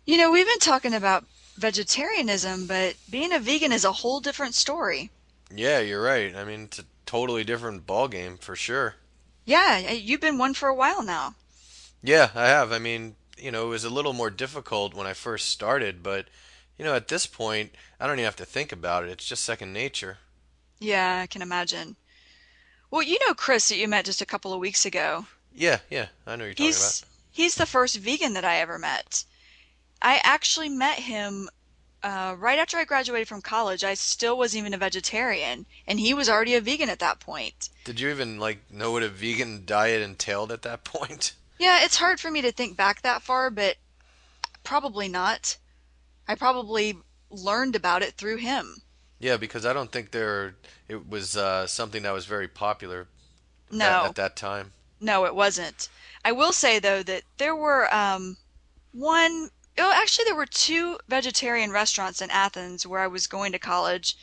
We've been talking about vegetarianism, but being a vegan is a whole different story. Yeah, you're right. I mean, it's a totally different ball game for sure. Yeah, you've been one for a while now. Yeah, I have. I mean, it was a little more difficult when I first started, but at this point, I don't even have to think about it. It's just second nature. Yeah, I can imagine. Well, you know Chris that you met just a couple of weeks ago. Yeah, yeah, I know what you're talking about. He's the first vegan that I ever met. I actually met him right after I graduated from college. I still wasn't even a vegetarian, and he was already a vegan at that point. Did you even know what a vegan diet entailed at that point? Yeah, it's hard for me to think back that far, but probably not. I probably learned about it through him. Yeah, because I don't think it was something that was very popular that No. at that time. No, it wasn't. I will say though that there were one oh actually there were two vegetarian restaurants in Athens where I was going to college,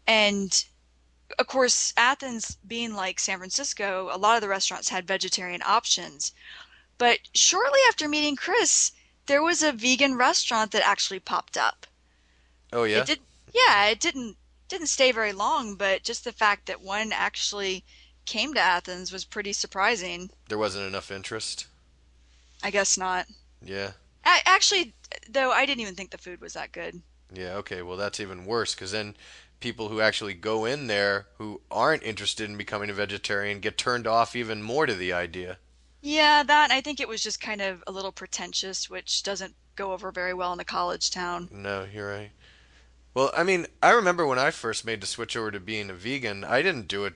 and of course Athens being like San Francisco, a lot of the restaurants had vegetarian options. But shortly after meeting Chris, there was a vegan restaurant that actually popped up. Oh It yeah, did, yeah, it didn't stay very long, but just the fact that one actually came to Athens was pretty surprising. there wasn't enough interest. I guess not. Yeah. Actually, though, I didn't even think the food was that good. Yeah, okay. Well, that's even worse because then people who actually go in there who aren't interested in becoming a vegetarian get turned off even more to the idea. Yeah, that, I think it was just kind of a little pretentious, which doesn't go over very well in a college town. No, you're right. Well, I mean, I remember when I first made the switch over to being a vegan, I didn't do it,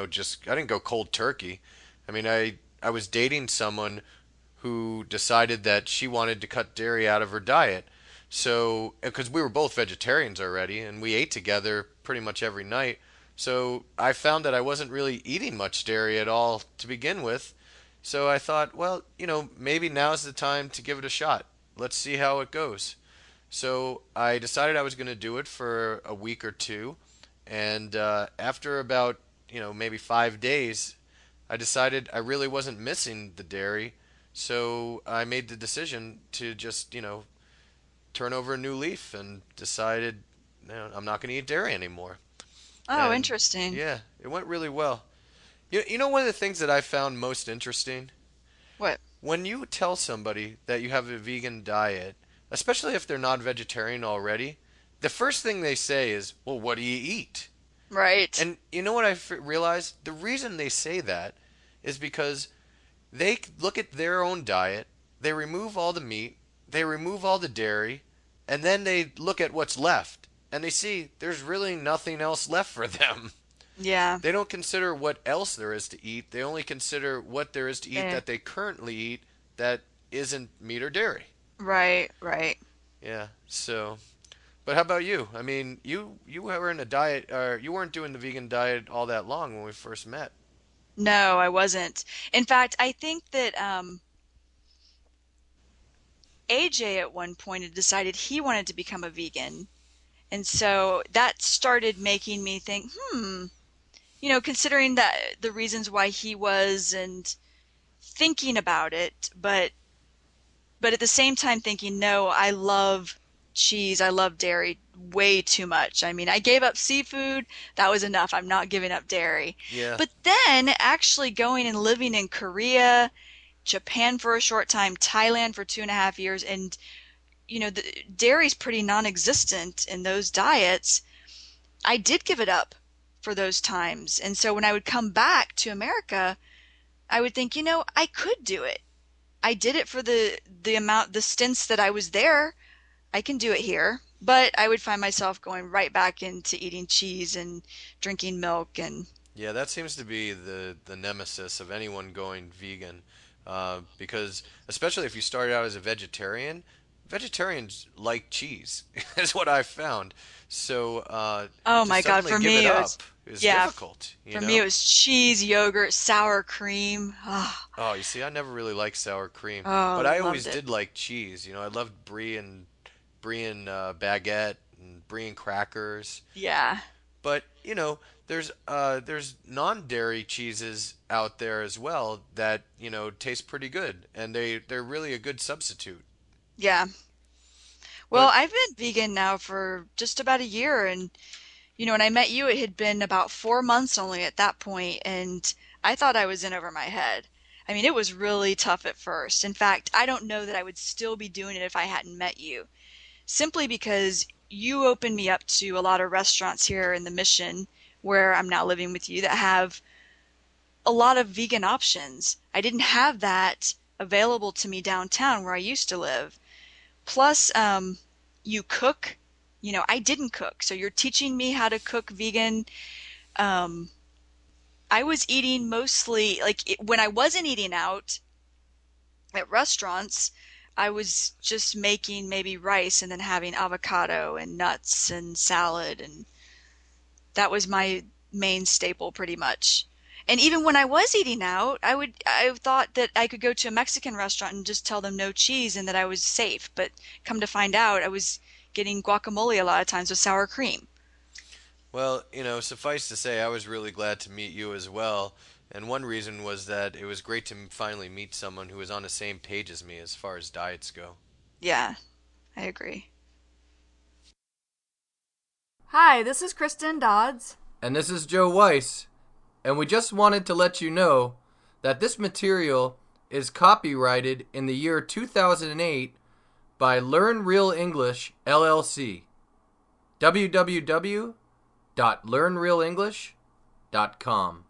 just I didn't go cold turkey. I mean, I was dating someone who decided that she wanted to cut dairy out of her diet. So, because we were both vegetarians already and we ate together pretty much every night. So, I found that I wasn't really eating much dairy at all to begin with. So, I thought, well, maybe now's the time to give it a shot. Let's see how it goes. So, I decided I was going to do it for a week or two. And after about, maybe 5 days, I decided I really wasn't missing the dairy, so I made the decision to just, turn over a new leaf and decided, I'm not going to eat dairy anymore. Oh, And interesting. yeah, it went really well. You know one of the things that I found most interesting? What? When you tell somebody that you have a vegan diet, especially if they're not vegetarian already, the first thing they say is, "Well, what do you eat?" Right. And you know what realized? The reason they say that is because they look at their own diet, they remove all the meat, they remove all the dairy, and then they look at what's left and they see there's really nothing else left for them. Yeah. They don't consider what else there is to eat, they only consider what there is to eat Eh, that they currently eat that isn't meat or dairy. right, right. Yeah, so. But how about you? I mean, you were in a diet, or you weren't doing the vegan diet all that long when we first met. No, I wasn't. In fact, I think that AJ at one point had decided he wanted to become a vegan. And so that started making me think, considering that the reasons why he was and thinking about it, but at the same time thinking, no, I love cheese, I love dairy way too much. I mean, I gave up seafood, that was enough. I'm not giving up dairy. Yeah, But then actually going and living in Korea, Japan for a short time, Thailand for 2.5 years, and the dairy's pretty non-existent in those diets. I did give it up for those times. And so when I would come back to America, I would think, I could do it. I did it for the stints that I was there. I can do it here. But I would find myself going right back into eating cheese and drinking milk and yeah, that seems to be the nemesis of anyone going vegan, because especially if you started out as a vegetarian, vegetarians like cheese, is what I've found. So oh to my God, suddenly for give it me it was up is yeah, difficult, you for me it know? was cheese, yogurt, sour cream. Oh, Oh, you see, I never really liked sour cream, but oh, I always loved it. did like cheese. I loved brie and baguette and brie and crackers. Yeah. But there's non-dairy cheeses out there as well that taste pretty good, and they're really a good substitute. Yeah. Well, But I've been vegan now for just about a year, and when I met you, it had been about 4 months only at that point, and I thought I was in over my head. I mean, it was really tough at first. In fact, I don't know that I would still be doing it if I hadn't met you, simply because you opened me up to a lot of restaurants here in the Mission, where I'm now living with you, that have a lot of vegan options. I didn't have that available to me downtown where I used to live. Plus, you cook. I didn't cook, so you're teaching me how to cook vegan. Um, I was eating mostly like when I wasn't eating out at restaurants, I was just making maybe rice and then having avocado and nuts and salad, and that was my main staple pretty much. And even when I was eating out, I thought that I could go to a Mexican restaurant and just tell them no cheese and that I was safe. But come to find out, I was getting guacamole a lot of times with sour cream. well, suffice to say, I was really glad to meet you as well. And one reason was that it was great to finally meet someone who was on the same page as me as far as diets go. Yeah, I agree. Hi, this is Kristen Dodds. And this is Joe Weiss, and we just wanted to let you know that this material is copyrighted in the year 2008 by Learn Real English LLC. www.learnrealenglish.com